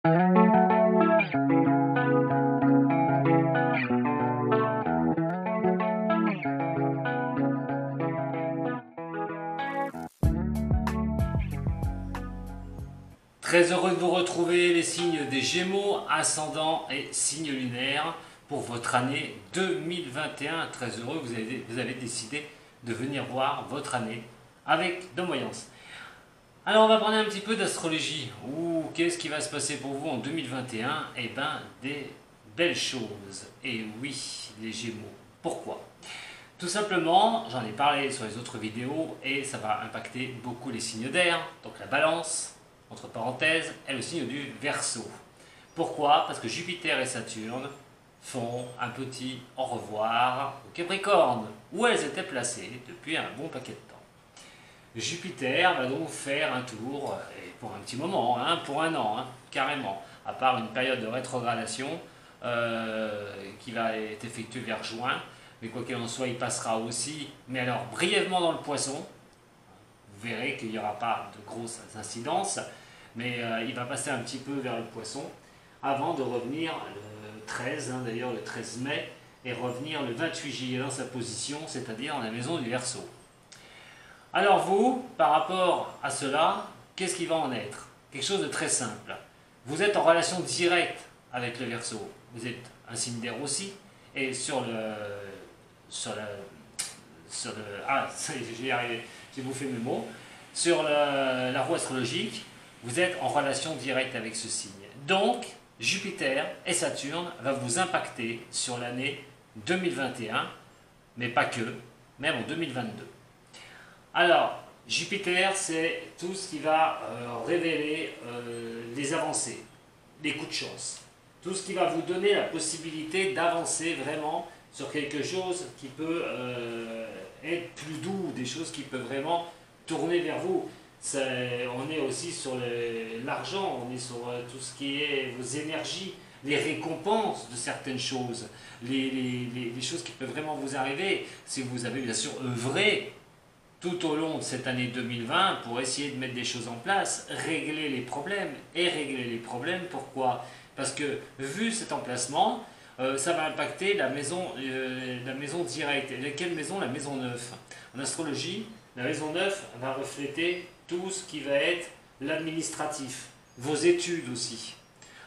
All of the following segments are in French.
Très heureux de vous retrouver, les signes des Gémeaux, ascendant et signe lunaire pour votre année 2021. Très heureux, vous avez décidé de venir voir votre année avec de Voyance. Alors on va parler un petit peu d'astrologie. Qu'est-ce qui va se passer pour vous en 2021? Eh bien, des belles choses. Et oui, les Gémeaux. Pourquoi? Tout simplement, j'en ai parlé sur les autres vidéos et ça va impacter beaucoup les signes d'air, donc la Balance, entre parenthèses, est le signe du Verseau. Pourquoi? Parce que Jupiter et Saturne font un petit au revoir au Capricorne, où elles étaient placées depuis un bon paquet de temps. Jupiter va donc faire un tour, et pour un petit moment, pour un an, carrément, à part une période de rétrogradation qui va être effectuée vers juin, mais quoi qu'il en soit, il passera aussi, mais alors brièvement dans le Poisson. Vous verrez qu'il n'y aura pas de grosses incidences, mais il va passer un petit peu vers le Poisson avant de revenir le 13, d'ailleurs le 13 mai, et revenir le 28 juillet dans sa position, c'est-à-dire dans la maison du Verseau. Alors vous, par rapport à cela, qu'est-ce qui va en être? Quelque chose de très simple. Vous êtes en relation directe avec le Verseau. Vous êtes un signe d'air aussi, et j'y arrivé, j'ai bouffé mes mots. Sur la roue astrologique, vous êtes en relation directe avec ce signe. Donc, Jupiter et Saturne vont vous impacter sur l'année 2021, mais pas que, même en 2022. Alors, Jupiter, c'est tout ce qui va révéler les avancées, les coups de chance. Tout ce qui va vous donner la possibilité d'avancer vraiment sur quelque chose qui peut être plus doux, des choses qui peuvent vraiment tourner vers vous. On est aussi sur l'argent, on est sur tout ce qui est vos énergies, les récompenses de certaines choses, les choses qui peuvent vraiment vous arriver. Si vous avez bien sûr œuvré tout au long de cette année 2020 pour essayer de mettre des choses en place, régler les problèmes. Et régler les problèmes, pourquoi? Parce que vu cet emplacement, ça va impacter la maison directe. Et quelle maison? La maison 9. En astrologie, la maison 9 va refléter tout ce qui va être l'administratif, vos études aussi.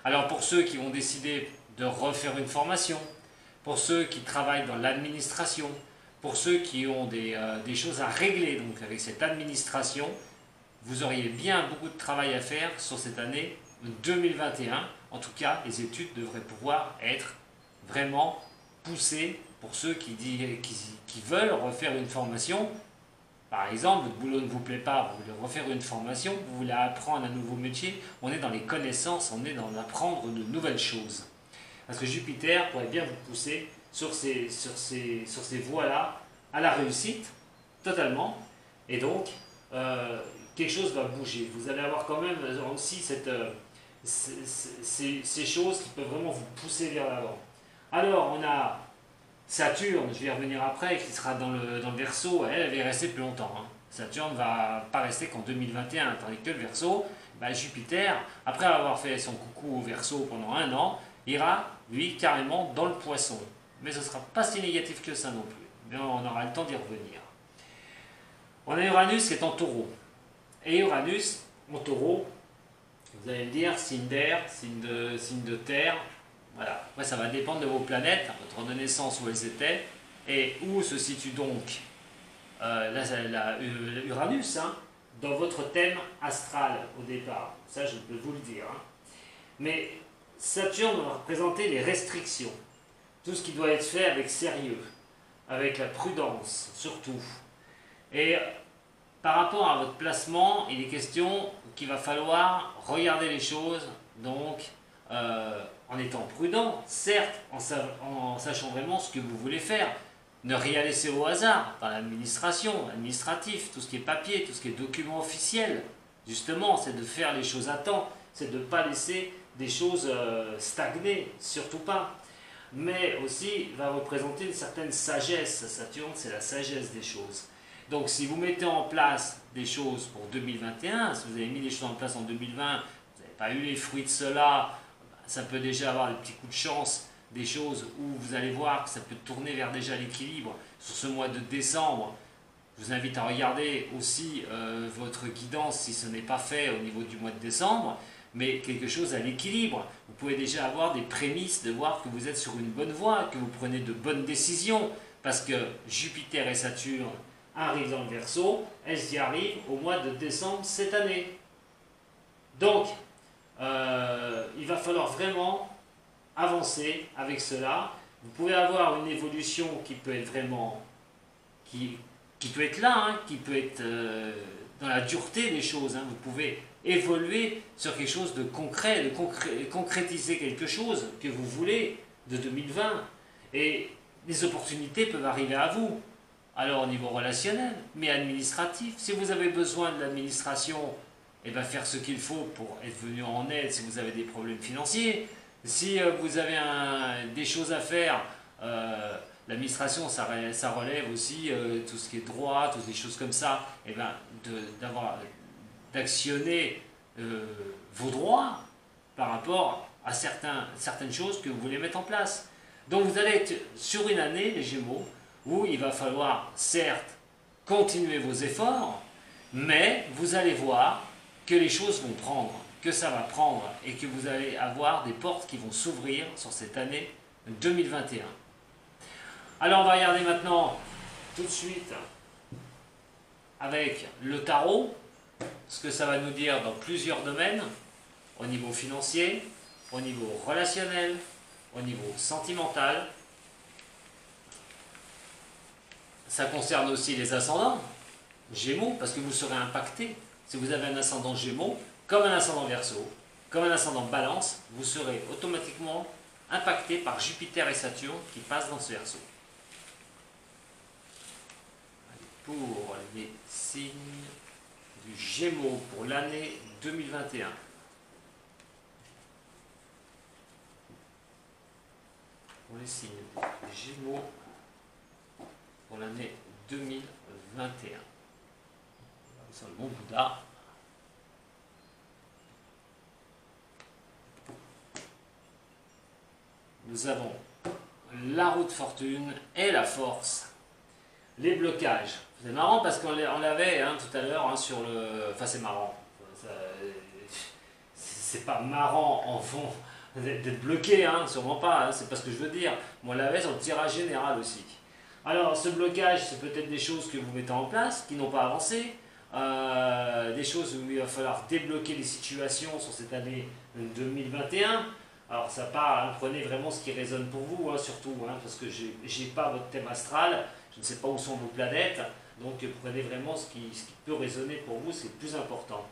Alors pour ceux qui vont décider de refaire une formation, pour ceux qui travaillent dans l'administration, pour ceux qui ont des choses à régler donc avec cette administration, vous auriez bien beaucoup de travail à faire sur cette année 2021. En tout cas, les études devraient pouvoir être vraiment poussées pour ceux qui veulent refaire une formation. Par exemple, votre boulot ne vous plaît pas, vous voulez refaire une formation, vous voulez apprendre un nouveau métier, on est dans les connaissances, on est dans l'apprendre de nouvelles choses. Parce que Jupiter pourrait bien vous pousser sur ces voies-là à la réussite, totalement. Et donc, quelque chose va bouger. Vous allez avoir quand même aussi ces choses qui peuvent vraiment vous pousser vers l'avant. Alors, on a Saturne, je vais y revenir après, qui sera dans le Verseau. Elle va y rester plus longtemps. Saturne ne va pas rester qu'en 2021, tandis que le Verseau, Jupiter, après avoir fait son coucou au Verseau pendant un an, ira, lui, carrément dans le Poisson. Mais ce ne sera pas si négatif que ça non plus. Mais on aura le temps d'y revenir. On a Uranus qui est en Taureau. Et Uranus, en Taureau, vous allez me dire, signe d'air, signe de terre. Voilà. Après, ça va dépendre de vos planètes, votre de naissance où elles étaient, et où se situe donc Uranus, dans votre thème astral au départ. Ça, je peux vous le dire. Mais Saturne va représenter les restrictions. Tout ce qui doit être fait avec sérieux, avec la prudence surtout. Et par rapport à votre placement, il est question qu'il va falloir regarder les choses, donc en étant prudent, certes, en sachant vraiment ce que vous voulez faire. Ne rien laisser au hasard dans l'administration, administratif, tout ce qui est papier, tout ce qui est document officiel. Justement, c'est de faire les choses à temps, c'est de ne pas laisser des choses stagner, surtout pas. Mais aussi va représenter une certaine sagesse. Saturne, c'est la sagesse des choses. Donc si vous mettez en place des choses pour 2021, si vous avez mis les choses en place en 2020, vous n'avez pas eu les fruits de cela, ça peut déjà avoir des petits coups de chance, des choses où vous allez voir que ça peut tourner vers déjà l'équilibre sur ce mois de décembre. Je vous invite à regarder aussi votre guidance si ce n'est pas fait au niveau du mois de décembre, mais quelque chose à l'équilibre. Vous pouvez déjà avoir des prémices de voir que vous êtes sur une bonne voie, que vous prenez de bonnes décisions, parce que Jupiter et Saturne arrivent dans le Verseau, elles y arrivent au mois de décembre cette année. Donc, il va falloir vraiment avancer avec cela. Vous pouvez avoir une évolution qui peut être vraiment, qui peut être là, hein, qui peut être dans la dureté des choses. Hein. Vous pouvez évoluer sur quelque chose de concret, de concrétiser quelque chose que vous voulez de 2020. Et les opportunités peuvent arriver à vous. Alors au niveau relationnel, mais administratif. Si vous avez besoin de l'administration, et bien faire ce qu'il faut pour être venu en aide si vous avez des problèmes financiers. Si vous avez des choses à faire, l'administration, ça relève aussi tout ce qui est droit, toutes les choses comme ça, et ben d'actionner vos droits par rapport à certaines choses que vous voulez mettre en place. Donc vous allez être sur une année, les Gémeaux, où il va falloir certes continuer vos efforts, mais vous allez voir que les choses vont prendre, que ça va prendre et que vous allez avoir des portes qui vont s'ouvrir sur cette année 2021. Alors on va regarder maintenant tout de suite avec le tarot, ce que ça va nous dire dans plusieurs domaines, au niveau financier, au niveau relationnel, au niveau sentimental. Ça concerne aussi les ascendants, Gémeaux, parce que vous serez impacté. Si vous avez un ascendant Gémeaux, comme un ascendant Verseau, comme un ascendant Balance, vous serez automatiquement impacté par Jupiter et Saturne qui passent dans ce Verseau. Pour les signes du Gémeaux pour l'année 2021. Pour les signes des Gémeaux pour l'année 2021. C'est le bon Bouddha. Nous avons la roue de fortune et la force. Les blocages. C'est marrant parce qu'on l'avait hein, tout à l'heure hein, sur le... Enfin c'est marrant. C'est pas marrant en fond d'être bloqué, hein, sûrement pas, hein, c'est pas ce que je veux dire. Mais on l'avait sur le tirage général aussi. Alors ce blocage, c'est peut-être des choses que vous mettez en place, qui n'ont pas avancé. Des choses où il va falloir débloquer les situations sur cette année 2021. Alors ça part, hein, prenez vraiment ce qui résonne pour vous, hein, surtout, hein, parce que je n'ai pas votre thème astral, je ne sais pas où sont vos planètes, donc prenez vraiment ce qui peut résonner pour vous, c'est le plus important.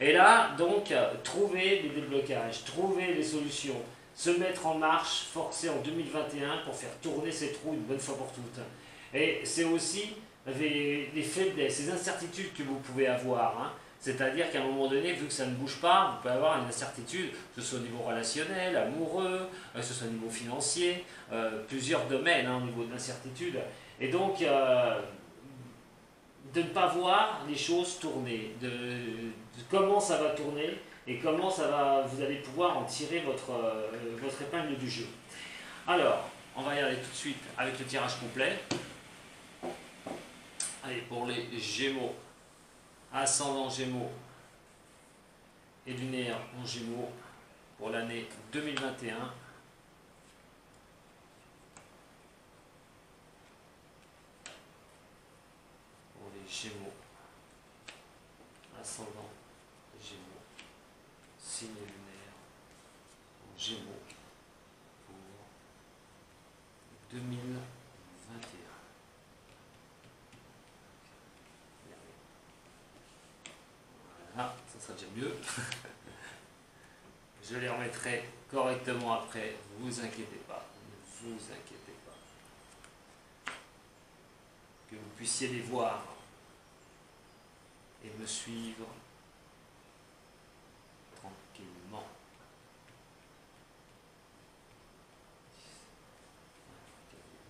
Et là, donc, trouver les déblocages, trouver les solutions, se mettre en marche, forcer en 2021 pour faire tourner ces trous une bonne fois pour toutes. Et c'est aussi les faiblesses, les incertitudes que vous pouvez avoir. Hein. C'est-à-dire qu'à un moment donné, vu que ça ne bouge pas, vous pouvez avoir une incertitude, que ce soit au niveau relationnel, amoureux, que ce soit au niveau financier, plusieurs domaines hein, au niveau de l'incertitude. Et donc, de ne pas voir les choses tourner, de comment ça va tourner et comment vous allez pouvoir en tirer votre épingle du jeu. Alors, on va y aller tout de suite avec le tirage complet. Allez, pour les Gémeaux, ascendant Gémeaux et lunaire en Gémeaux pour l'année 2021. Pour les Gémeaux, ascendant Gémeaux, signe lunaire en Gémeaux pour 2021. Voilà, ça sera déjà mieux. Je les remettrai correctement après, ne vous inquiétez pas, ne vous inquiétez pas. Que vous puissiez les voir et me suivre tranquillement.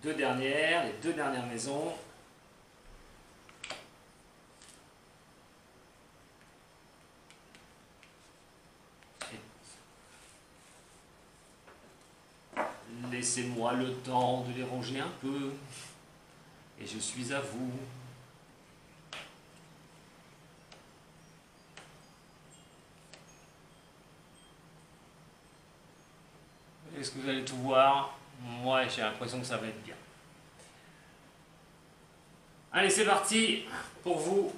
Les deux dernières maisons. Et laissez-moi le temps de les ranger un peu. Et je suis à vous. Est-ce que vous allez tout voir? Moi, j'ai l'impression que ça va être bien. Allez, c'est parti pour vous,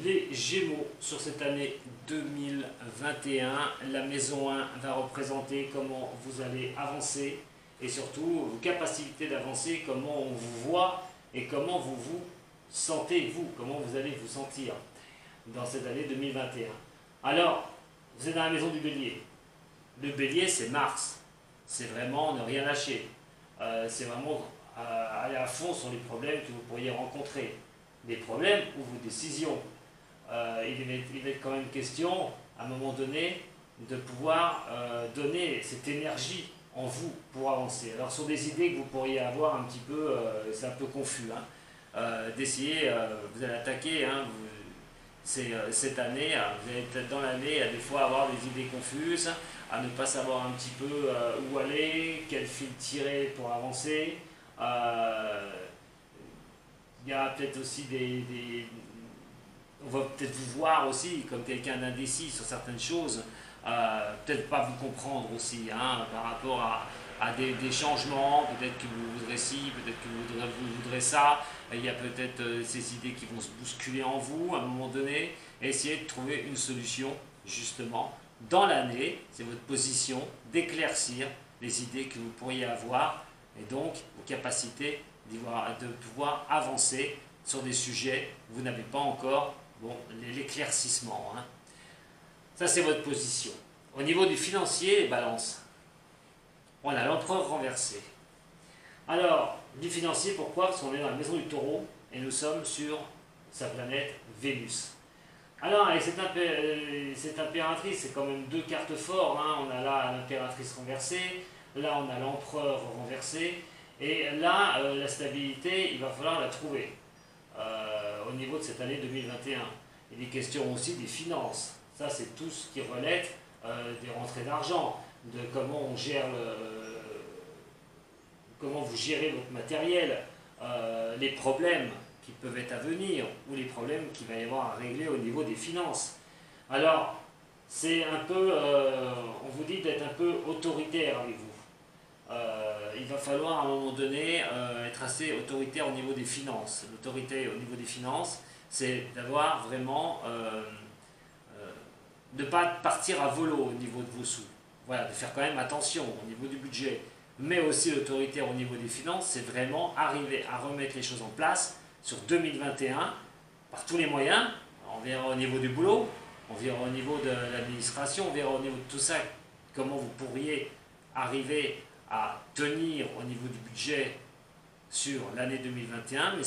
les Gémeaux, sur cette année 2021. La maison 1 va représenter comment vous allez avancer et surtout vos capacités d'avancer, comment on vous voit et comment vous vous sentez, vous, comment vous allez vous sentir dans cette année 2021. Alors, vous êtes dans la maison du Bélier. Le Bélier, c'est Mars. C'est vraiment ne rien lâcher. C'est vraiment aller à fond sur les problèmes que vous pourriez rencontrer. Des problèmes ou vos décisions. Il va être quand même question, à un moment donné, de pouvoir donner cette énergie en vous pour avancer. Alors sur des idées que vous pourriez avoir un petit peu, c'est un peu confus, hein, d'essayer, vous allez attaquer, hein, cette année, vous allez être dans l'année à des fois avoir des idées confuses, à ne pas savoir un petit peu où aller, quel fil tirer pour avancer. Il y a peut-être aussi on va peut-être vous voir aussi comme quelqu'un d'indécis sur certaines choses, peut-être pas vous comprendre aussi, hein, par rapport à des changements, peut-être que vous voudrez ci, peut-être que vous voudrez ça. Il y a peut-être ces idées qui vont se bousculer en vous à un moment donné, et essayer de trouver une solution justement dans l'année. C'est votre position d'éclaircir les idées que vous pourriez avoir et donc vos capacités de pouvoir avancer sur des sujets où vous n'avez pas encore l'éclaircissement. Hein. Ça, c'est votre position. Au niveau du financier, les balances, on a l'empereur renversé. Alors, du financier, pourquoi? Parce qu'on est dans la maison du taureau et nous sommes sur sa planète Vénus. Alors, avec cette impératrice, c'est quand même deux cartes fortes. Hein. On a là l'impératrice renversée, là on a l'empereur renversé. Et là, la stabilité, il va falloir la trouver au niveau de cette année 2021. Il est question aussi des finances. Ça, c'est tout ce qui relève des rentrées d'argent, de comment on gère comment vous gérez votre matériel, les problèmes qui peuvent être à venir ou les problèmes qu'il va y avoir à régler au niveau des finances. Alors, c'est un peu, on vous dit d'être un peu autoritaire avec vous. Il va falloir à un moment donné être assez autoritaire au niveau des finances. L'autorité au niveau des finances, c'est d'avoir vraiment, de ne pas partir à volo au niveau de vos sous. Voilà, de faire quand même attention au niveau du budget. Mais aussi l'autorité au niveau des finances, c'est vraiment arriver à remettre les choses en place sur 2021 par tous les moyens. On verra au niveau du boulot, on verra au niveau de l'administration, on verra au niveau de tout ça, comment vous pourriez arriver à tenir au niveau du budget sur l'année 2021, mais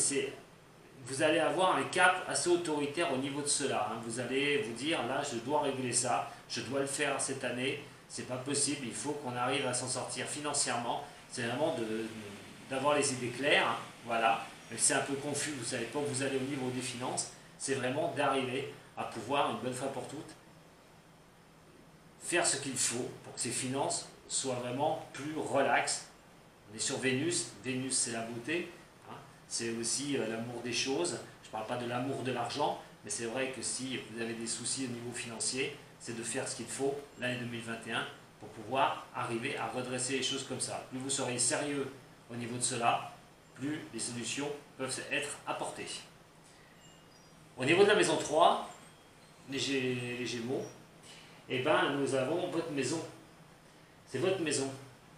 vous allez avoir un cap assez autoritaire au niveau de cela. Hein. Vous allez vous dire, là, je dois régler ça, je dois le faire cette année, c'est pas possible, il faut qu'on arrive à s'en sortir financièrement. C'est vraiment d'avoir les idées claires, hein. Voilà. Même si c'est un peu confus, vous ne savez pas où vous allez au niveau des finances, c'est vraiment d'arriver à pouvoir, une bonne fois pour toutes, faire ce qu'il faut pour que ces finances soient vraiment plus relax. On est sur Vénus, Vénus c'est la beauté, hein. C'est aussi l'amour des choses. Je ne parle pas de l'amour de l'argent, mais c'est vrai que si vous avez des soucis au niveau financier, c'est de faire ce qu'il faut l'année 2021 pour pouvoir arriver à redresser les choses comme ça. Plus vous serez sérieux au niveau de cela, plus les solutions peuvent être apportées. Au niveau de la maison 3, les Gémeaux, eh ben, nous avons votre maison. C'est votre maison.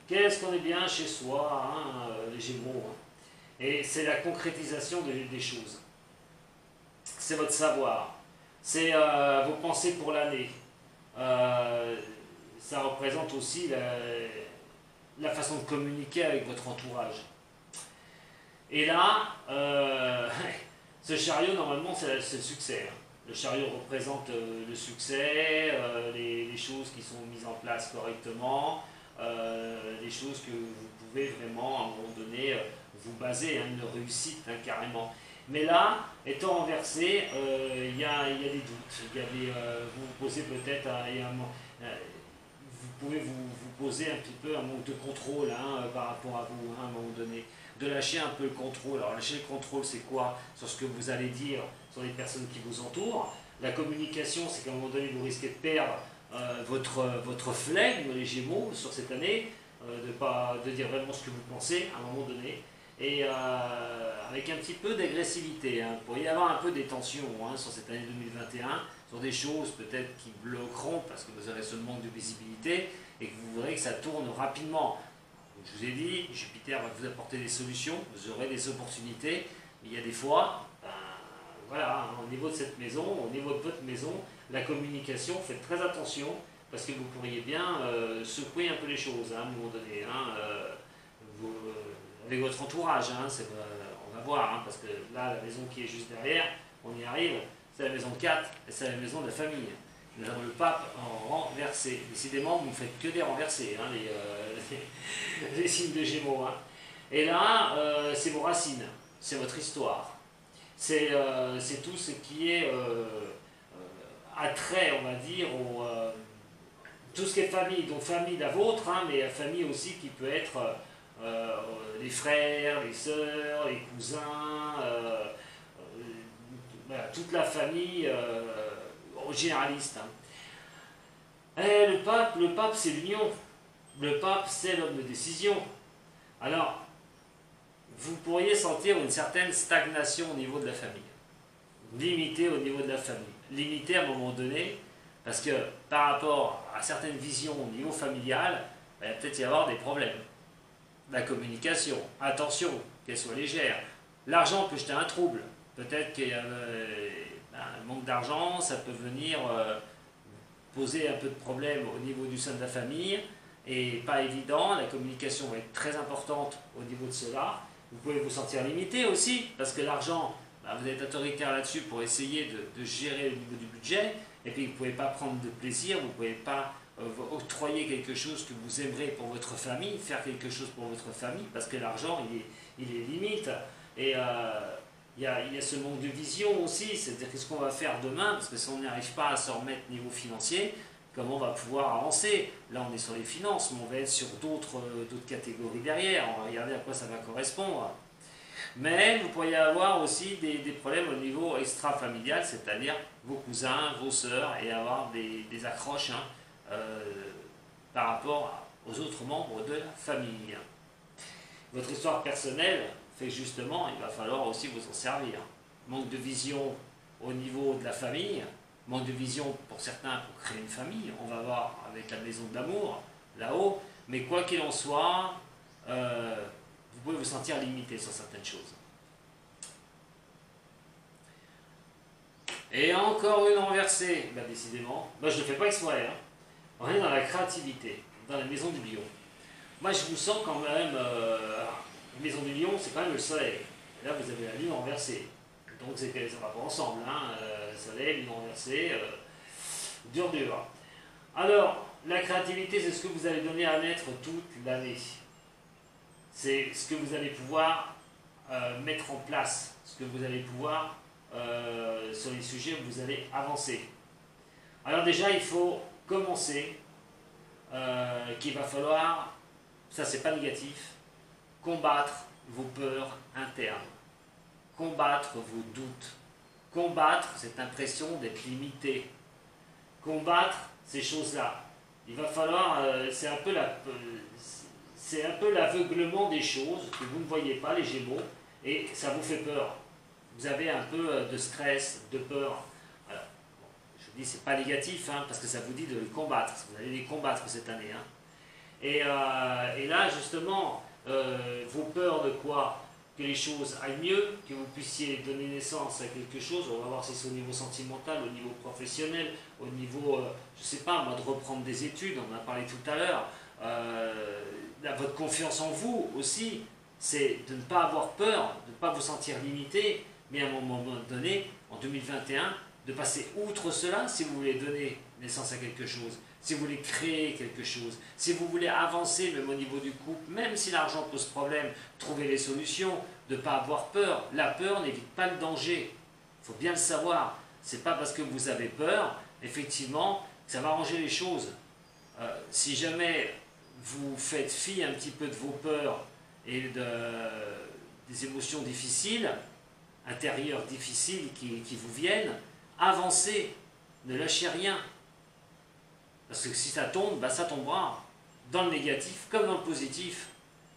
Qu'est-ce qu'on est bien chez soi, hein, les Gémeaux. Hein. Et c'est la concrétisation des choses. C'est votre savoir. C'est vos pensées pour l'année. Ça représente aussi la façon de communiquer avec votre entourage. Et là, ce chariot, normalement, c'est le succès. Hein. Le chariot représente le succès, les choses qui sont mises en place correctement, les choses que vous pouvez vraiment, à un moment donné, vous baser, hein, une réussite, hein, carrément. Mais là, étant renversé, il y a des doutes. Vous vous posez peut-être, vous pouvez vous poser un petit peu un manque de contrôle par rapport à vous, à un moment donné. De lâcher un peu le contrôle. Alors lâcher le contrôle, c'est quoi? Sur ce que vous allez dire sur les personnes qui vous entourent. La communication, c'est qu'à un moment donné, vous risquez de perdre votre flegme, les Gémeaux, sur cette année, de dire vraiment ce que vous pensez à un moment donné, et avec un petit peu d'agressivité. Il pourrait y avoir un peu des tensions sur cette année 2021, sur des choses peut-être qui bloqueront parce que vous aurez ce manque de visibilité et que vous voudrez que ça tourne rapidement. Je vous ai dit, Jupiter va vous apporter des solutions, vous aurez des opportunités, mais il y a des fois, voilà, au niveau de cette maison, au niveau de votre maison, la communication, faites très attention, parce que vous pourriez bien secouer un peu les choses à un moment donné, avec votre entourage, on va voir, parce que là, la maison qui est juste derrière, on y arrive, c'est la maison 4, et c'est la maison de la famille. Nous avons le pape en renversé. Décidément, vous ne faites que des renversés, les signes de Gémeaux. Et là, c'est vos racines, c'est votre histoire. C'est tout ce qui est attrait, on va dire, tout ce qui est famille. Donc famille la vôtre, mais la famille aussi qui peut être les frères, les sœurs, les cousins, voilà, toute la famille généraliste. Et le pape c'est l'union. Le pape c'est l'homme de décision. Alors, vous pourriez sentir une certaine stagnation au niveau de la famille. Limité au niveau de la famille. Limité à un moment donné, parce que par rapport à certaines visions au niveau familial, il va peut-être y avoir des problèmes. La communication, attention, qu'elle soit légère. L'argent peut jeter un trouble. Peut-être qu'il y a un manque d'argent, ça peut venir poser un peu de problème au niveau du sein de la famille, et pas évident, la communication va être très importante au niveau de cela. Vous pouvez vous sentir limité aussi, parce que l'argent, vous êtes autoritaire là-dessus pour essayer de gérer au niveau du budget, et puis vous ne pouvez pas prendre de plaisir, vous ne pouvez pas octroyer quelque chose que vous aimerez pour votre famille, faire quelque chose pour votre famille, parce que l'argent, il est limite. Et il y a ce manque de vision aussi, c'est-à-dire qu'est-ce qu'on va faire demain, parce que si on n'arrive pas à se remettre niveau financier, comment on va pouvoir avancer? Là on est sur les finances, mais on va être sur d'autres catégories derrière, on va regarder à quoi ça va correspondre. Mais vous pourriez avoir aussi des problèmes au niveau extra-familial, c'est-à-dire vos cousins, vos sœurs, et avoir des accroches par rapport aux autres membres de la famille. Votre histoire personnelle fait que justement, il va falloir aussi vous en servir. Manque de vision au niveau de la famille, manque de vision pour certains pour créer une famille, on va voir avec la maison de l'amour, là-haut, mais quoi qu'il en soit, vous pouvez vous sentir limité sur certaines choses. Et encore une renversée, décidément, je ne le fais pas exprès, on est dans la créativité, dans la maison du lion. Moi je vous sens quand même, la maison du lion c'est quand même le soleil, et là vous avez la lune renversée, donc ça va pas ensemble, soleil, lune renversée, dur. Alors, la créativité c'est ce que vous allez donner à naître toute l'année. C'est ce que vous allez pouvoir mettre en place, ce que vous allez pouvoir sur les sujets où vous allez avancer. Alors déjà, il faut commencer, qu'il va falloir, ça c'est pas négatif, combattre vos peurs internes, combattre vos doutes, combattre cette impression d'être limité, combattre ces choses-là. Il va falloir, c'est un peu l'aveuglement des choses que vous ne voyez pas, les Gémeaux, et ça vous fait peur. Vous avez un peu de stress, de peur. Alors, je vous dis, c'est pas négatif, parce que ça vous dit de les combattre. Vous allez les combattre cette année. Et là, justement, vos peurs de quoi? Que les choses aillent mieux, que vous puissiez donner naissance à quelque chose. On va voir si c'est au niveau sentimental, au niveau professionnel, au niveau, je sais pas, moi, de reprendre des études, on en a parlé tout à l'heure. Votre confiance en vous aussi, c'est de ne pas avoir peur, de ne pas vous sentir limité, mais à un moment donné, en 2021, de passer outre cela si vous voulez donner naissance à quelque chose, si vous voulez créer quelque chose, si vous voulez avancer même au niveau du couple, même si l'argent pose problème, trouver les solutions, de ne pas avoir peur. La peur n'évite pas le danger, il faut bien le savoir. C'est pas parce que vous avez peur, effectivement, que ça va arranger les choses. si jamais vous faites fi un petit peu de vos peurs et des émotions difficiles, intérieures difficiles qui vous viennent, avancez, ne lâchez rien. Parce que si ça tombe, bah ça tombera, dans le négatif comme dans le positif.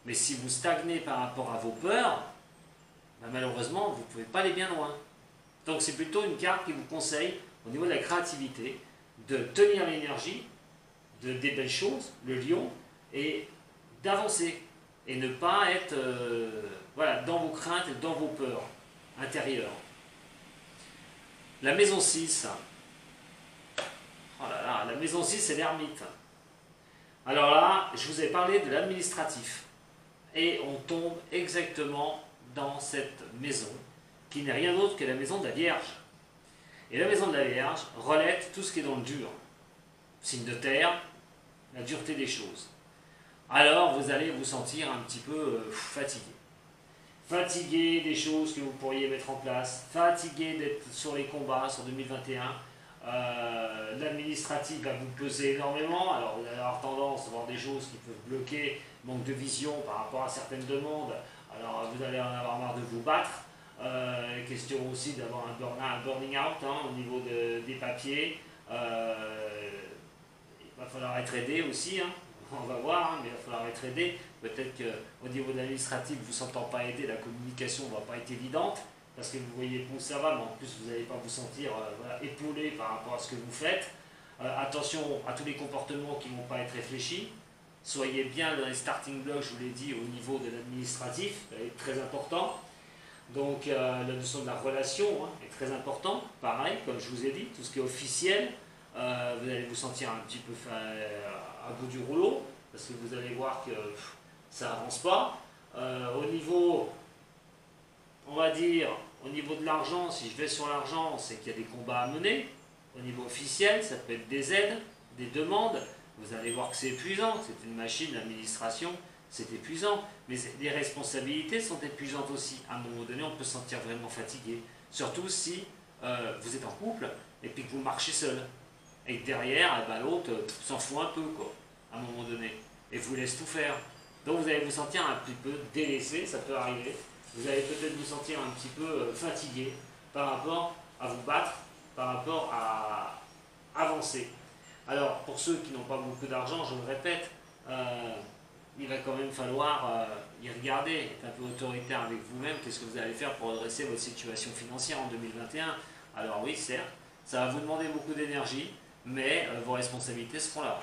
Mais si vous stagnez par rapport à vos peurs, bah malheureusement, vous ne pouvez pas aller bien loin. Donc c'est plutôt une carte qui vous conseille, au niveau de la créativité, de tenir l'énergie, des belles choses, le lion, et d'avancer. Et ne pas être voilà, dans vos craintes et dans vos peurs intérieures. La maison 6. Oh là là, la maison 6, c'est l'ermite. Alors là, je vous ai parlé de l'administratif. Et on tombe exactement dans cette maison, qui n'est rien d'autre que la maison de la Vierge. Et la maison de la Vierge relève tout ce qui est dans le dur. Signe de terre, la dureté des choses. Alors vous allez vous sentir un petit peu fatigué. Fatigué des choses que vous pourriez mettre en place, fatigué d'être sur les combats sur 2021. L'administratif va vous peser énormément, alors vous allez avoir tendance à voir des choses qui peuvent bloquer, manque de vision par rapport à certaines demandes, alors vous allez en avoir marre de vous battre. Question aussi d'avoir un burning out au niveau des papiers. Il va falloir être aidé aussi, on va voir, mais il va falloir être aidé. Peut-être qu'au niveau de l'administratif, vous ne vous sentant pas aidé, la communication ne va pas être évidente, parce que vous voyez où ça va, mais en plus vous n'allez pas vous sentir voilà, épaulé par rapport à ce que vous faites. Attention à tous les comportements qui ne vont pas être réfléchis. Soyez bien dans les starting blocks, je vous l'ai dit, au niveau de l'administratif, c'est très important. Donc la notion de la relation est très importante, pareil, comme je vous ai dit, tout ce qui est officiel, vous allez vous sentir un petit peu à bout du rouleau, parce que vous allez voir que ça n'avance pas. Au niveau, on va dire, au niveau de l'argent, si je vais sur l'argent, c'est qu'il y a des combats à mener. Au niveau officiel, ça peut être des aides, des demandes. Vous allez voir que c'est épuisant, c'est une machine, l'administration, c'est épuisant. Mais les responsabilités sont épuisantes aussi. À un moment donné, on peut se sentir vraiment fatigué. Surtout si vous êtes en couple et puis que vous marchez seul. Et que derrière, l'autre s'en fout un peu, quoi, à un moment donné. Et vous laisse tout faire. Donc vous allez vous sentir un petit peu délaissé, ça peut arriver. Vous allez peut-être vous sentir un petit peu fatigué par rapport à vous battre, par rapport à avancer. Alors, pour ceux qui n'ont pas beaucoup d'argent, je le répète, il va quand même falloir y regarder, être un peu autoritaire avec vous-même, qu'est-ce que vous allez faire pour redresser votre situation financière en 2021. Alors oui, certes, ça va vous demander beaucoup d'énergie, mais vos responsabilités seront là.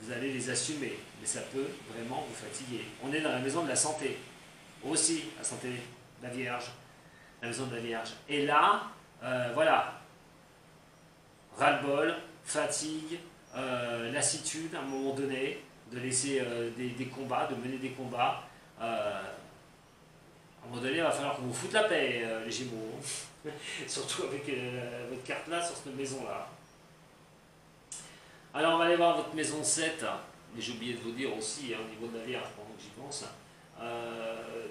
Vous allez les assumer, mais ça peut vraiment vous fatiguer. On est dans la maison de la santé, aussi, la santé de la Vierge, la maison de la Vierge. Et là, voilà, ras-le-bol, fatigue, lassitude à un moment donné, de laisser des combats, de mener des combats. À un moment donné, il va falloir qu'on vous foute la paix, les Gémeaux. Surtout avec votre carte là, sur cette maison-là. Alors on va aller voir votre maison 7, mais j'ai oublié de vous dire aussi, au niveau de la Vierge, pendant que j'y pense,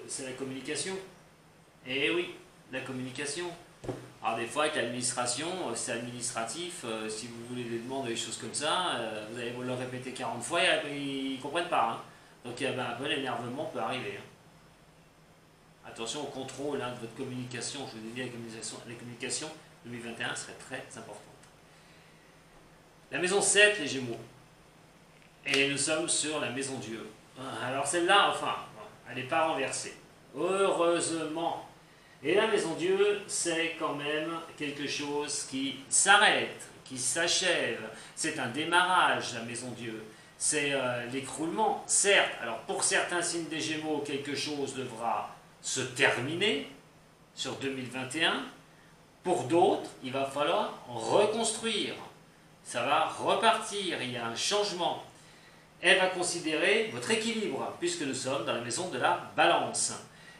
c'est la communication. Et oui, la communication. Alors des fois avec l'administration, c'est administratif, si vous voulez des demandes, des choses comme ça, vous allez vous le répéter 40 fois et ils ne comprennent pas. Donc un peu l'énervement peut arriver. Attention au contrôle de votre communication, je vous ai dit la communication 2021 serait très importante. La maison 7, les Gémeaux. Et nous sommes sur la maison Dieu. Alors celle-là, enfin, elle n'est pas renversée. Heureusement. Et la maison Dieu, c'est quand même quelque chose qui s'arrête, qui s'achève. C'est un démarrage, la maison Dieu. C'est l'écroulement, certes. Alors pour certains signes des Gémeaux, quelque chose devra se terminer sur 2021. Pour d'autres, il va falloir reconstruire. Ça va repartir, il y a un changement. Elle va considérer votre équilibre, puisque nous sommes dans la maison de la balance.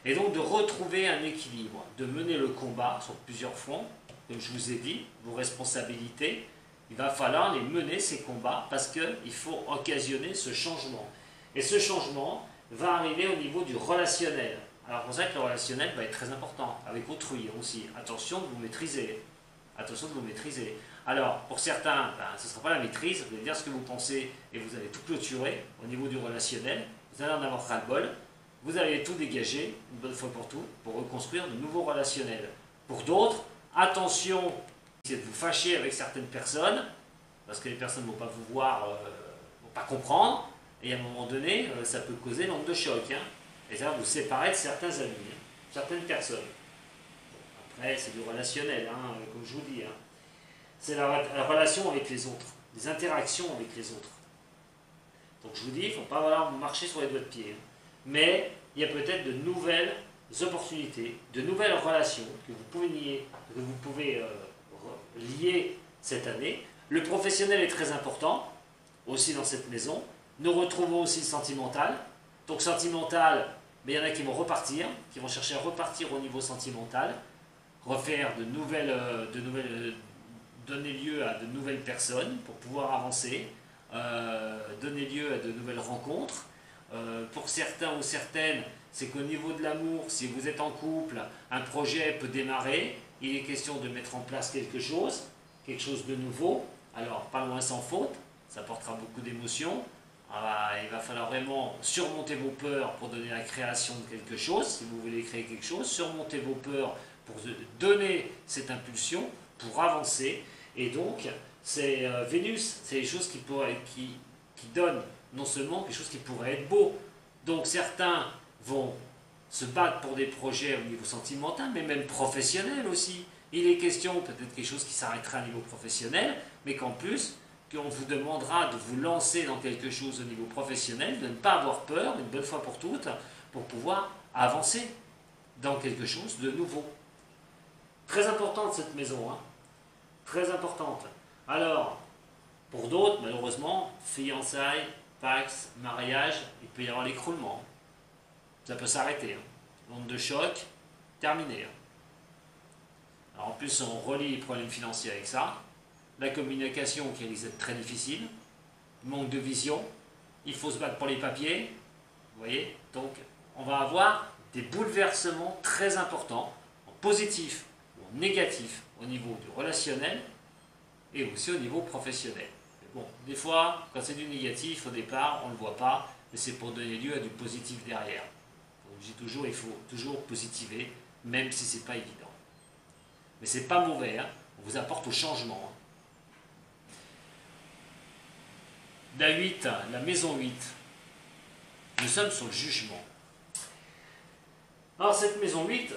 Et donc de retrouver un équilibre, de mener le combat sur plusieurs fronts, comme je vous ai dit, vos responsabilités, il va falloir les mener ces combats parce qu'il faut occasionner ce changement. Et ce changement va arriver au niveau du relationnel. Alors pour ça que le relationnel va être très important, avec autrui aussi. Attention de vous maîtriser. Attention de vous maîtriser. Alors, pour certains, ben, ce ne sera pas la maîtrise, vous allez dire ce que vous pensez et vous allez tout clôturer au niveau du relationnel, vous allez en avoir ras-le-bol, vous allez tout dégager, une bonne fois pour toutes, pour reconstruire de nouveaux relationnels. Pour d'autres, attention, c'est de vous fâcher avec certaines personnes, parce que les personnes ne vont pas vous voir, ne vont pas comprendre, et à un moment donné, ça peut causer l'onde de choc, hein, et ça va vous séparer de certains amis, hein, certaines personnes. Bon, après, c'est du relationnel, hein, comme je vous dis. Hein. C'est la relation avec les autres, les interactions avec les autres. Donc je vous dis, il ne faut pas voilà, marcher sur les doigts de pied. Hein. Mais il y a peut-être de nouvelles opportunités, de nouvelles relations que vous pouvez lier cette année. Le professionnel est très important, aussi dans cette maison. Nous retrouvons aussi le sentimental. Donc sentimental, mais il y en a qui vont repartir, qui vont chercher à repartir au niveau sentimental, refaire donner lieu à de nouvelles personnes pour pouvoir avancer, donner lieu à de nouvelles rencontres. Pour certains ou certaines, c'est qu'au niveau de l'amour, si vous êtes en couple, un projet peut démarrer, il est question de mettre en place quelque chose de nouveau. Alors, pas loin sans faute, ça portera beaucoup d'émotions. Il va falloir vraiment surmonter vos peurs pour donner la création de quelque chose, si vous voulez créer quelque chose, surmonter vos peurs pour donner cette impulsion, pour avancer. Et donc, c'est Vénus, c'est les choses qui donnent non seulement quelque chose qui pourrait être beau. Donc certains vont se battre pour des projets au niveau sentimental, mais même professionnel aussi. Il est question peut-être quelque chose qui s'arrêtera au niveau professionnel, mais qu'en plus, qu'on vous demandera de vous lancer dans quelque chose au niveau professionnel, de ne pas avoir peur, une bonne fois pour toutes, pour pouvoir avancer dans quelque chose de nouveau. Très importante cette maison, hein. Très importante. Alors, pour d'autres, malheureusement, fiançailles, Pax, mariage, il peut y avoir l'écroulement. Ça peut s'arrêter. Hein. Onde de choc, terminé. Hein. Alors en plus, on relie les problèmes financiers avec ça. La communication qui risque d'être très difficile. Manque de vision. Il faut se battre pour les papiers. Vous voyez? Donc, on va avoir des bouleversements très importants, en positif ou en négatif, au niveau du relationnel et aussi au niveau professionnel. Bon, des fois, quand c'est du négatif, au départ, on ne le voit pas, mais c'est pour donner lieu à du positif derrière. Donc, je dis toujours, il faut toujours positiver, même si ce n'est pas évident. Mais ce n'est pas mauvais, hein. On vous apporte au changement. Hein. La maison 8, nous sommes sur le jugement. Alors cette maison 8,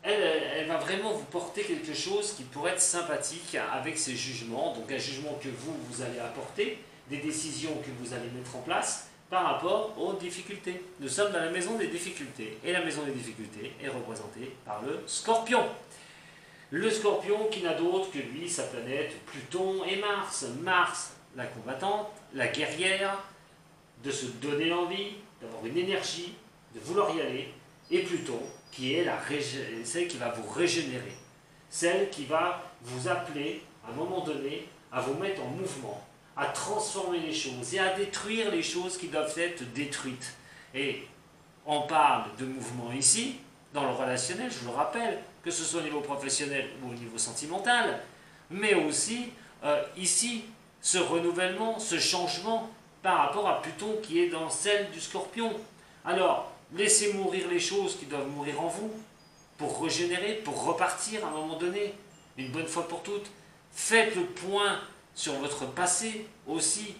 elle va vraiment vous porter quelque chose qui pourrait être sympathique avec ces jugements, donc un jugement que vous allez apporter, des décisions que vous allez mettre en place par rapport aux difficultés. Nous sommes dans la maison des difficultés, et la maison des difficultés est représentée par le Scorpion. Le Scorpion qui n'a d'autre que lui, sa planète Pluton et Mars. Mars, la combattante, la guerrière, de se donner l'envie, d'avoir une énergie, de vouloir y aller, et Pluton, qui est celle qui va vous régénérer, celle qui va vous appeler, à un moment donné, à vous mettre en mouvement, à transformer les choses et à détruire les choses qui doivent être détruites. Et on parle de mouvement ici, dans le relationnel, je vous le rappelle, que ce soit au niveau professionnel ou au niveau sentimental, mais aussi ici, ce renouvellement, ce changement par rapport à Pluton qui est dans celle du Scorpion. Alors, laissez mourir les choses qui doivent mourir en vous, pour régénérer, pour repartir à un moment donné, une bonne fois pour toutes. Faites le point sur votre passé aussi.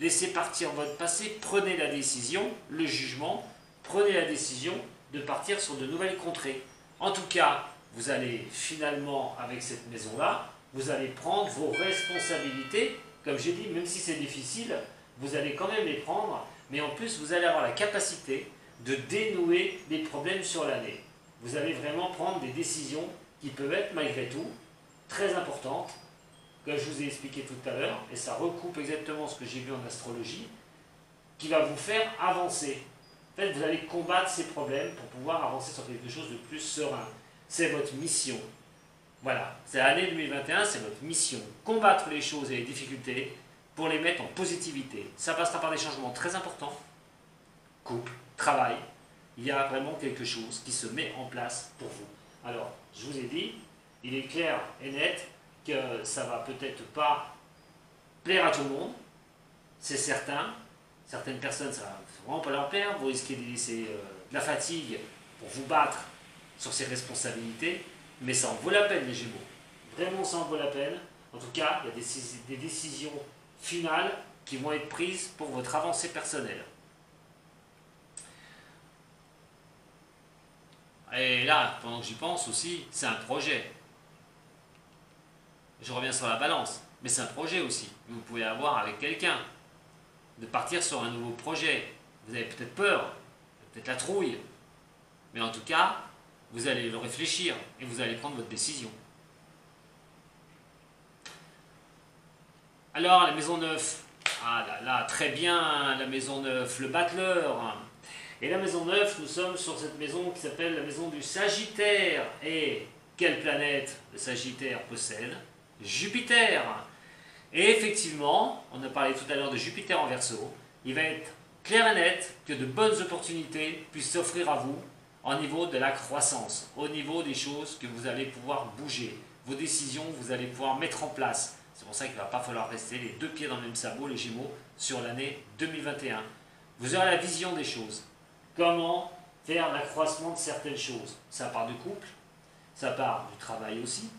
Laissez partir votre passé, prenez la décision, le jugement, prenez la décision de partir sur de nouvelles contrées. En tout cas, vous allez finalement, avec cette maison-là, vous allez prendre vos responsabilités. Comme j'ai dit, même si c'est difficile, vous allez quand même les prendre, mais en plus, vous allez avoir la capacité de dénouer les problèmes sur l'année. Vous allez vraiment prendre des décisions qui peuvent être, malgré tout, très importantes, comme je vous ai expliqué tout à l'heure, et ça recoupe exactement ce que j'ai vu en astrologie, qui va vous faire avancer. En fait, vous allez combattre ces problèmes pour pouvoir avancer sur quelque chose de plus serein. C'est votre mission. Voilà, c'est l'année 2021, c'est votre mission. Combattre les choses et les difficultés pour les mettre en positivité. Ça passera par des changements très importants. Couple, travail, il y a vraiment quelque chose qui se met en place pour vous. Alors, je vous ai dit, il est clair et net que ça va peut-être pas plaire à tout le monde, c'est certain. Certaines personnes, ça va vraiment pas leur plaire, vous risquez de laisser de la fatigue pour vous battre sur ces responsabilités, mais ça en vaut la peine les Gémeaux. Vraiment ça en vaut la peine. En tout cas, il y a des décisions finales qui vont être prises pour votre avancée personnelle. Et là, pendant que j'y pense aussi, c'est un projet. Je reviens sur la balance, mais c'est un projet aussi que vous pouvez avoir avec quelqu'un. De partir sur un nouveau projet. Vous avez peut-être peur, peut-être la trouille, mais en tout cas, vous allez le réfléchir et vous allez prendre votre décision. Alors, la maison 9. Ah là là, très bien, la maison 9, le battleur. Et la maison 9, nous sommes sur cette maison qui s'appelle la maison du Sagittaire. Et quelle planète le Sagittaire possède? Jupiter. Et effectivement, on a parlé tout à l'heure de Jupiter en Verseau, il va être clair et net que de bonnes opportunités puissent s'offrir à vous au niveau de la croissance, au niveau des choses que vous allez pouvoir bouger, vos décisions, vous allez pouvoir mettre en place. C'est pour ça qu'il ne va pas falloir rester les deux pieds dans le même sabot, les Gémeaux, sur l'année 2021. Vous aurez la vision des choses. Comment faire l'accroissement de certaines choses. Ça part du couple, ça part du travail aussi.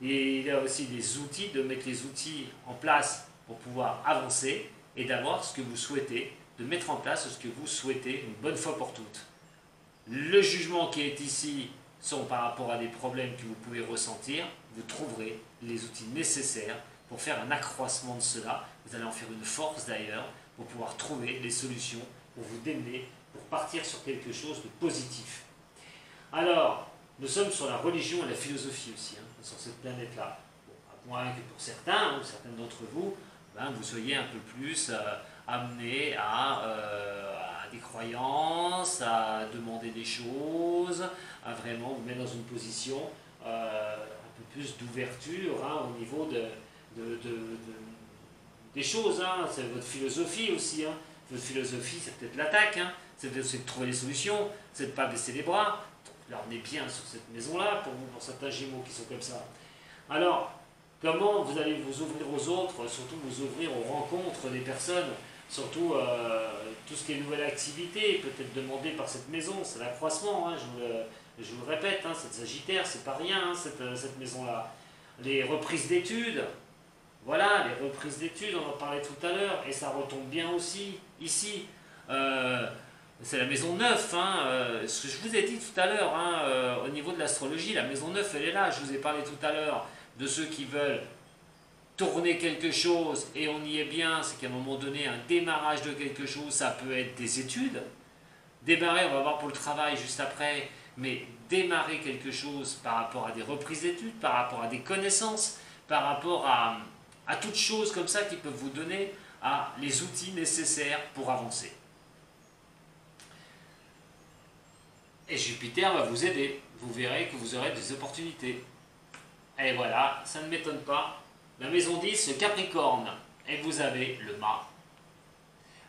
Et il y a aussi des outils, de mettre les outils en place pour pouvoir avancer et d'avoir ce que vous souhaitez, de mettre en place ce que vous souhaitez une bonne fois pour toutes. Le jugement qui est ici sont par rapport à des problèmes que vous pouvez ressentir. Vous trouverez les outils nécessaires pour faire un accroissement de cela. Vous allez en faire une force d'ailleurs pour pouvoir trouver les solutions pour vous démener, pour partir sur quelque chose de positif. Alors, nous sommes sur la religion et la philosophie aussi, sur cette planète-là. Bon, à moins que pour certains, ou certains d'entre vous, vous soyez un peu plus amenés à des croyances, à demander des choses, à vraiment vous mettre dans une position un peu plus d'ouverture au niveau des choses. C'est votre philosophie aussi. Votre philosophie, c'est peut-être l'attaque, c'est de trouver des solutions, c'est de ne pas baisser les bras. Là, on est bien sur cette maison-là, pour vous, pour certains Gémeaux qui sont comme ça. Alors, comment vous allez vous ouvrir aux autres, surtout vous ouvrir aux rencontres des personnes, surtout tout ce qui est nouvelle activité, peut-être demandé par cette maison, c'est l'accroissement, je vous le répète, cette Sagittaire, c'est pas rien, cette maison-là. Les reprises d'études, voilà, les reprises d'études, on en parlait tout à l'heure, et ça retombe bien aussi, ici. C'est la maison 9, ce que je vous ai dit tout à l'heure, au niveau de l'astrologie, la maison 9, elle est là. Je vous ai parlé tout à l'heure de ceux qui veulent tourner quelque chose, et on y est bien, c'est qu'à un moment donné, un démarrage de quelque chose, ça peut être des études. Démarrer, on va voir pour le travail juste après, mais démarrer quelque chose par rapport à des reprises d'études, par rapport à des connaissances, par rapport à toutes choses comme ça qui peuvent vous donner les outils nécessaires pour avancer. Et Jupiter va vous aider. Vous verrez que vous aurez des opportunités. Et voilà, ça ne m'étonne pas. La maison 10, le Capricorne. Et vous avez le mât.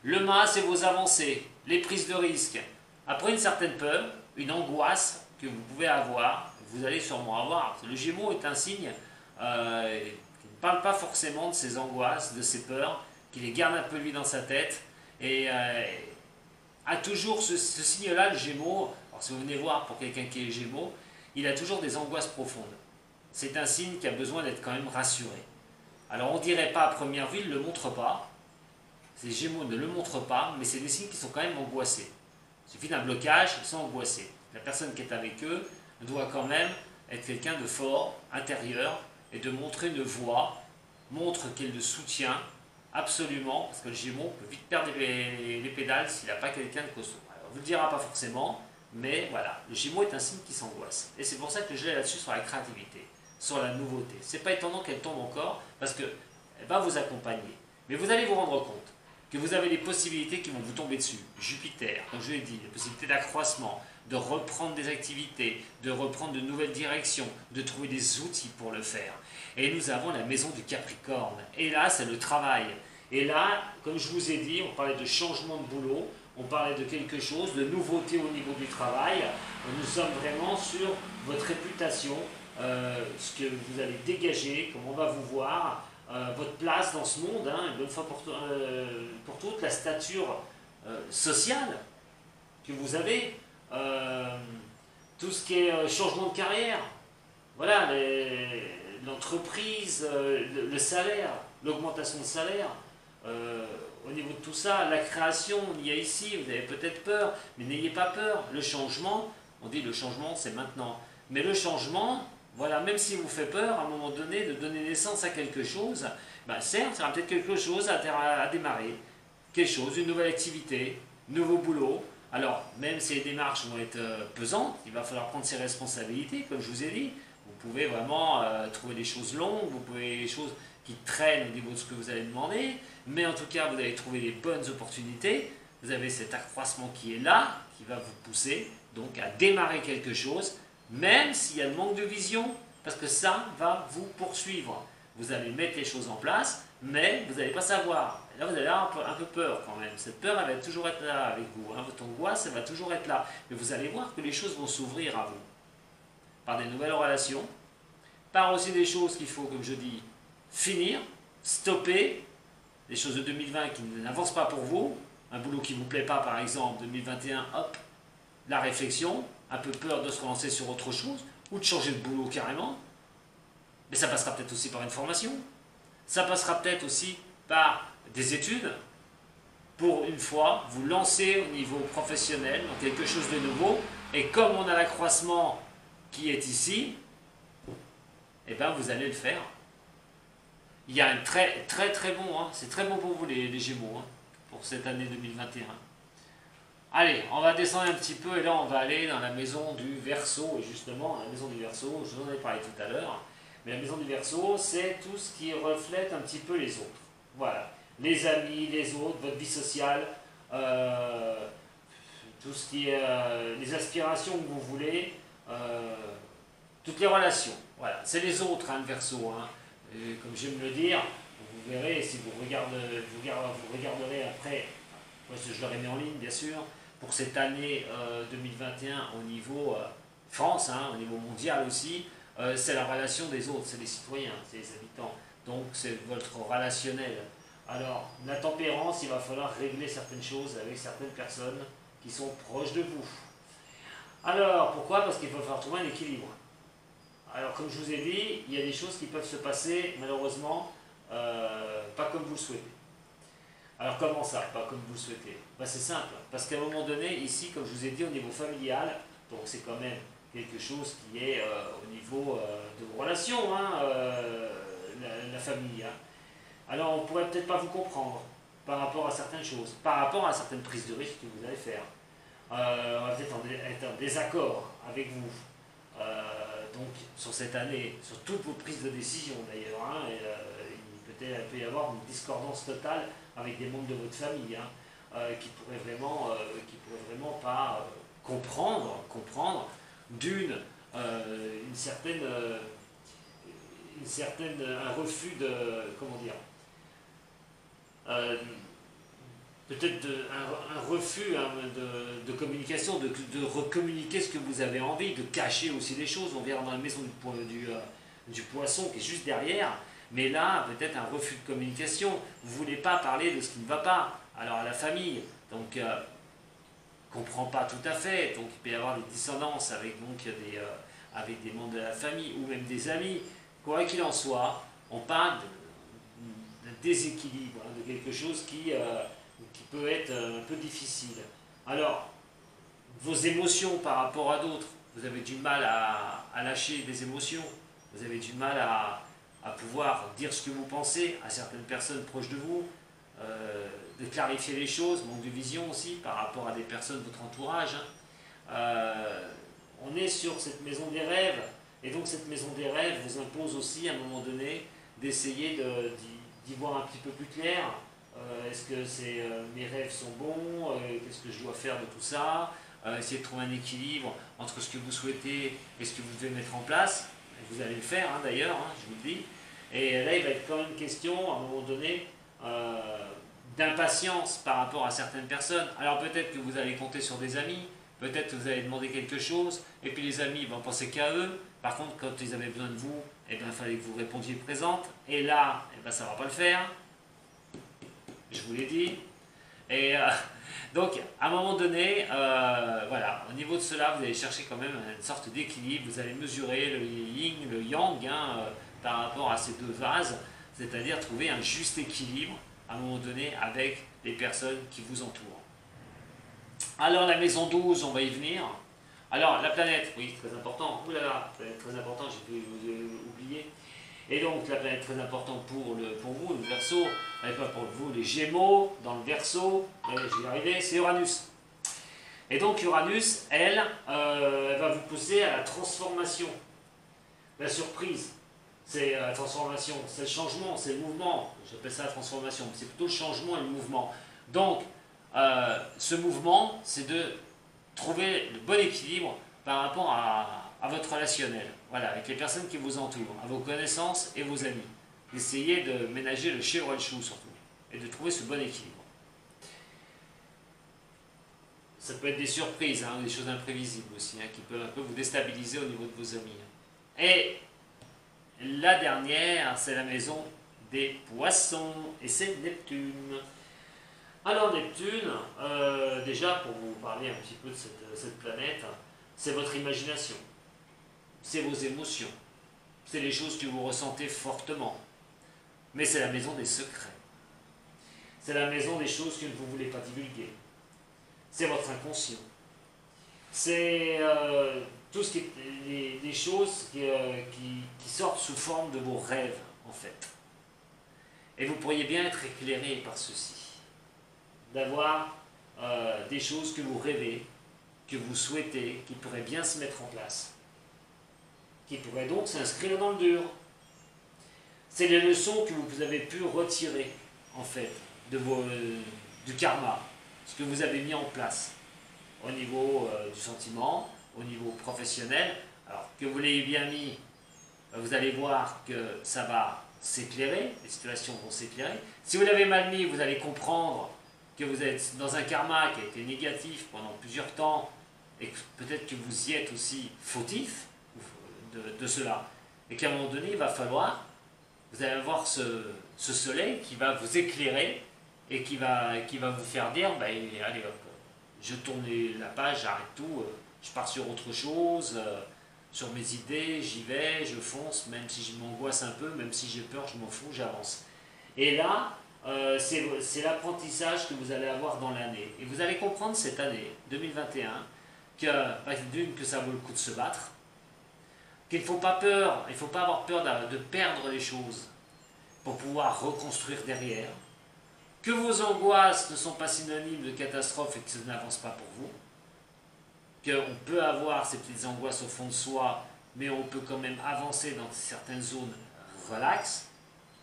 Le mât, c'est vos avancées, les prises de risques. Après une certaine peur, une angoisse que vous pouvez avoir, vous allez sûrement avoir. Le Gémeaux est un signe qui ne parle pas forcément de ses angoisses, de ses peurs, qui les garde un peu lui dans sa tête. Et a toujours ce signe-là, le Gémeaux. Alors, si vous venez voir pour quelqu'un qui est Gémeaux, il a toujours des angoisses profondes. C'est un signe qui a besoin d'être quand même rassuré. Alors on ne dirait pas à première vue, il ne le montre pas. Ces Gémeaux ne le montrent pas, mais c'est des signes qui sont quand même angoissés. Il suffit d'un blocage, ils sont angoissés. La personne qui est avec eux doit quand même être quelqu'un de fort, intérieur, et de montrer une voix, montre qu'elle le soutient absolument, parce que le Gémeaux peut vite perdre les pédales s'il n'a pas quelqu'un de costaud. Alors, on ne vous le dira pas forcément, mais voilà, le Gémeaux est un signe qui s'angoisse. Et c'est pour ça que je l'ai là-dessus sur la créativité, sur la nouveauté. C'est pas étonnant qu'elle tombe encore, parce qu'elle va vous accompagner. Mais vous allez vous rendre compte que vous avez des possibilités qui vont vous tomber dessus. Jupiter, comme je l'ai dit, les possibilités d'accroissement, de reprendre des activités, de reprendre de nouvelles directions, de trouver des outils pour le faire. Et nous avons la maison du Capricorne. Et là, c'est le travail. Et là, comme je vous ai dit, on parlait de changement de boulot, on parlait de quelque chose, de nouveauté au niveau du travail. Nous sommes vraiment sur votre réputation, ce que vous allez dégager, comment on va vous voir, votre place dans ce monde, hein, une bonne fois pour toutes, la stature sociale que vous avez, tout ce qui est changement de carrière, voilà, l'entreprise, le salaire, l'augmentation de salaire, au niveau de tout ça, la création, il y a ici, vous avez peut-être peur, mais n'ayez pas peur, le changement, on dit le changement c'est maintenant, mais le changement, voilà, même s'il vous fait peur, à un moment donné, de donner naissance à quelque chose, ben certes, il y aura peut-être quelque chose à démarrer, quelque chose, une nouvelle activité, nouveau boulot. Alors, même si les démarches vont être pesantes, il va falloir prendre ses responsabilités, comme je vous ai dit. Vous pouvez vraiment trouver des choses longues, vous pouvez des choses qui traînent au niveau de ce que vous allez demander, mais en tout cas, vous allez trouver les bonnes opportunités. Vous avez cet accroissement qui est là, qui va vous pousser donc à démarrer quelque chose, même s'il y a le manque de vision, parce que ça va vous poursuivre. Vous allez mettre les choses en place, mais vous n'allez pas savoir. Et là, vous allez avoir un peu peur quand même. Cette peur, elle va toujours être là avec vous. Hein. Votre angoisse, elle va toujours être là. Mais vous allez voir que les choses vont s'ouvrir à vous. Par des nouvelles relations, par aussi des choses qu'il faut, comme je dis, finir, stopper, des choses de 2020 qui n'avancent pas pour vous, un boulot qui ne vous plaît pas par exemple, 2021, hop, la réflexion, un peu peur de se relancer sur autre chose, ou de changer de boulot carrément, mais ça passera peut-être aussi par une formation, ça passera peut-être aussi par des études, pour une fois vous lancer au niveau professionnel dans quelque chose de nouveau, et comme on a l'accroissement qui est ici, eh bien vous allez le faire. Il y a un très bon, hein, c'est très bon pour vous les Gémeaux, hein, pour cette année 2021. Allez, on va descendre un petit peu et là on va aller dans la maison du Verseau. Et justement, la maison du Verseau, je vous en ai parlé tout à l'heure, mais la maison du Verseau, c'est tout ce qui reflète un petit peu les autres. Voilà, les amis, les autres, votre vie sociale, tout ce qui est les aspirations que vous voulez, toutes les relations. Voilà, c'est les autres, hein, le Verseau. Hein. Et comme j'aime le dire, vous verrez, si vous regarderez après, moi je l'aurai mis en ligne bien sûr, pour cette année 2021 au niveau France, hein, au niveau mondial aussi, c'est la relation des autres, c'est les citoyens, c'est les habitants. Donc c'est votre relationnel. Alors, la tempérance, il va falloir régler certaines choses avec certaines personnes qui sont proches de vous. Alors, pourquoi? Parce qu'il va falloir trouver un équilibre. Alors, comme je vous ai dit, il y a des choses qui peuvent se passer, malheureusement, pas comme vous le souhaitez. Alors, comment ça, pas comme vous le souhaitez? Ben, c'est simple, parce qu'à un moment donné, ici, comme je vous ai dit, au niveau familial, donc c'est quand même quelque chose qui est au niveau de vos relations, hein, la famille. Hein. Alors, on ne pourrait peut-être pas vous comprendre par rapport à certaines choses, par rapport à certaines prises de risque que vous allez faire. On va peut-être être en désaccord avec vous. Donc sur cette année, sur toutes vos prises de décision d'ailleurs, hein, il peut y avoir une discordance totale avec des membres de votre famille qui pourraient vraiment pas comprendre un refus de, comment dire, peut-être un refus hein, de communication, de recommuniquer ce que vous avez envie, de cacher aussi les choses. On verra dans la maison du poisson qui est juste derrière, mais là, peut-être un refus de communication. Vous ne voulez pas parler de ce qui ne va pas. Alors à la famille, donc, comprend pas tout à fait, donc il peut y avoir des dissonances avec, avec des membres de la famille ou même des amis. Quoi qu'il en soit, on parle d'un déséquilibre, hein, de quelque chose qui peut être un peu difficile. Alors, vos émotions par rapport à d'autres, vous avez du mal à lâcher des émotions, vous avez du mal à pouvoir dire ce que vous pensez à certaines personnes proches de vous, de clarifier les choses, manque de vision aussi par rapport à des personnes de votre entourage. Hein. On est sur cette maison des rêves, et donc cette maison des rêves vous impose aussi à un moment donné d'essayer d'y voir un petit peu plus clair. Est-ce que mes rêves sont bons? Qu'est-ce que je dois faire de tout ça? Essayer de trouver un équilibre entre ce que vous souhaitez et ce que vous devez mettre en place. Et vous allez le faire hein, d'ailleurs, hein, je vous le dis. Et là, il va être quand même question, à un moment donné, d'impatience par rapport à certaines personnes. Alors peut-être que vous allez compter sur des amis, peut-être que vous allez demander quelque chose, et puis les amis vont penser qu'à eux. Par contre, quand ils avaient besoin de vous, eh bien, il fallait que vous répondiez présente. Et là, eh bien, ça ne va pas le faire. Je vous l'ai dit. Et donc, à un moment donné, voilà, au niveau de cela, vous allez chercher quand même une sorte d'équilibre. Vous allez mesurer le yin, le yang, par rapport à ces deux vases, c'est-à-dire trouver un juste équilibre à un moment donné avec les personnes qui vous entourent. Alors, la maison 12, on va y venir. Alors, la planète, oui, très important. Ouh là là, planète très important, j'ai pu oublier. Et donc, la planète très importante pour vous, le Verseau, pas pour vous, les Gémeaux, dans le Verseau, je vais y arriver, c'est Uranus. Et donc, Uranus, elle, va vous pousser à la transformation, la surprise. C'est la transformation, c'est le changement, c'est le mouvement. J'appelle ça la transformation, c'est plutôt le changement et le mouvement. Donc, ce mouvement, c'est de trouver le bon équilibre par rapport à votre relationnel, voilà, avec les personnes qui vous entourent, à vos connaissances et vos amis. Essayez de ménager le chèvre et le chou surtout, et de trouver ce bon équilibre. Ça peut être des surprises, des choses imprévisibles aussi, qui peuvent un peu vous déstabiliser au niveau de vos amis. Et la dernière, c'est la maison des poissons, et c'est Neptune. Alors Neptune, déjà pour vous parler un petit peu de cette planète, c'est votre imagination, c'est vos émotions, c'est les choses que vous ressentez fortement, mais c'est la maison des secrets, c'est la maison des choses que vous ne voulez pas divulguer, c'est votre inconscient, c'est tout ce qui est les choses qui sortent sous forme de vos rêves en fait. Et vous pourriez bien être éclairé par ceci, d'avoir des choses que vous rêvez, que vous souhaitez, qui pourraient bien se mettre en place, qui pourraient donc s'inscrire dans le dur. C'est les leçons que vous avez pu retirer, en fait, du karma, ce que vous avez mis en place, au niveau du sentiment, au niveau professionnel. Alors, que vous l'ayez bien mis, vous allez voir que ça va s'éclairer, les situations vont s'éclairer. Si vous l'avez mal mis, vous allez comprendre que vous êtes dans un karma qui a été négatif pendant plusieurs temps et peut-être que vous y êtes aussi fautif de cela. Et qu'à un moment donné, il va falloir, vous allez avoir ce soleil qui va vous éclairer et qui va vous faire dire, allez hop, je tourne la page, j'arrête tout, je pars sur autre chose, sur mes idées, j'y vais, je fonce, même si je m'angoisse un peu, même si j'ai peur, je m'en fous, j'avance. Et là, c'est l'apprentissage que vous allez avoir dans l'année. Et vous allez comprendre cette année 2021 que ça vaut le coup de se battre, qu'il ne faut pas avoir peur de perdre les choses pour pouvoir reconstruire derrière, que vos angoisses ne sont pas synonymes de catastrophe et que ça n'avance pas pour vous, qu'on peut avoir ces petites angoisses au fond de soi, mais on peut quand même avancer dans certaines zones relaxes,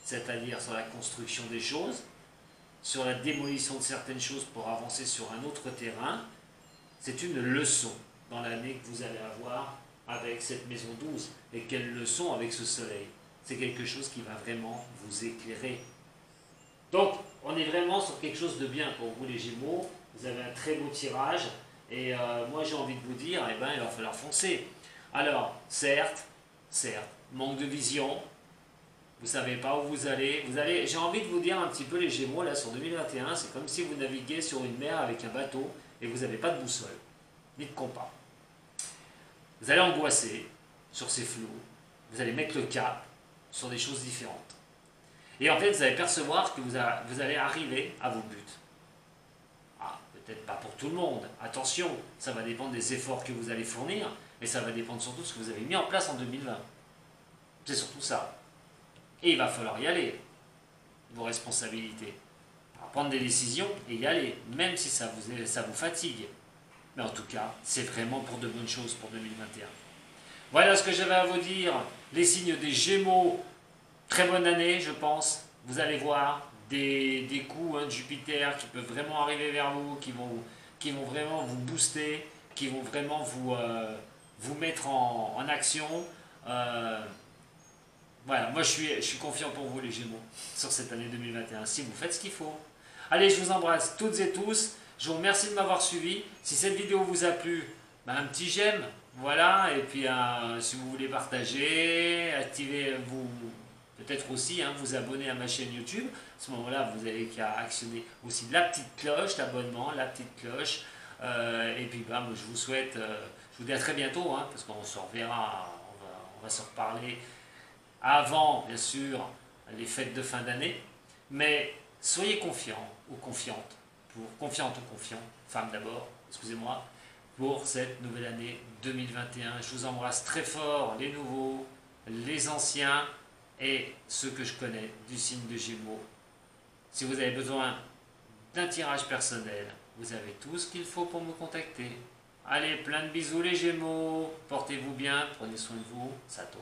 c'est-à-dire sur la construction des choses, sur la démolition de certaines choses pour avancer sur un autre terrain. C'est une leçon dans l'année que vous allez avoir avec cette maison 12. Et quelle leçon avec ce soleil? C'est quelque chose qui va vraiment vous éclairer. Donc, on est vraiment sur quelque chose de bien pour vous les Gémeaux. Vous avez un très beau tirage. Et moi, j'ai envie de vous dire, il va falloir foncer. Alors, certes, manque de vision. Vous ne savez pas où vous allez. J'ai envie de vous dire un petit peu les Gémeaux, là, sur 2021, c'est comme si vous naviguez sur une mer avec un bateau et vous n'avez pas de boussole, ni de compas. Vous allez angoisser sur ces flots. Vous allez mettre le cap sur des choses différentes. Et en fait, vous allez percevoir que vous allez arriver à vos buts. Peut-être pas pour tout le monde. Attention, ça va dépendre des efforts que vous allez fournir, mais ça va dépendre surtout de ce que vous avez mis en place en 2020. C'est surtout ça. Et il va falloir y aller, vos responsabilités. Alors, prendre des décisions et y aller, même si ça vous fatigue. Mais en tout cas, c'est vraiment pour de bonnes choses pour 2021. Voilà ce que j'avais à vous dire. Les signes des Gémeaux, très bonne année, je pense. Vous allez voir des coups de Jupiter qui peuvent vraiment arriver vers vous, qui vont vraiment vous booster, qui vont vraiment vous mettre en action. Voilà, moi je suis confiant pour vous les Gémeaux sur cette année 2021, si vous faites ce qu'il faut. Allez, je vous embrasse toutes et tous. Je vous remercie de m'avoir suivi. Si cette vidéo vous a plu, ben, un petit j'aime, voilà, et puis si vous voulez partager, activez-vous peut-être aussi, hein, vous abonner à ma chaîne YouTube. À ce moment-là, vous avez qu'à actionner aussi la petite cloche, l'abonnement, la petite cloche. Et puis ben, je vous souhaite, je vous dis à très bientôt, hein, parce qu'on se reverra, on va se reparler avant, bien sûr, les fêtes de fin d'année. Mais soyez confiants ou confiantes, confiante ou confiant, femme d'abord, excusez-moi, pour cette nouvelle année 2021. Je vous embrasse très fort, les nouveaux, les anciens et ceux que je connais du signe de Gémeaux. Si vous avez besoin d'un tirage personnel, vous avez tout ce qu'il faut pour me contacter. Allez, plein de bisous les Gémeaux, portez-vous bien, prenez soin de vous, Sato.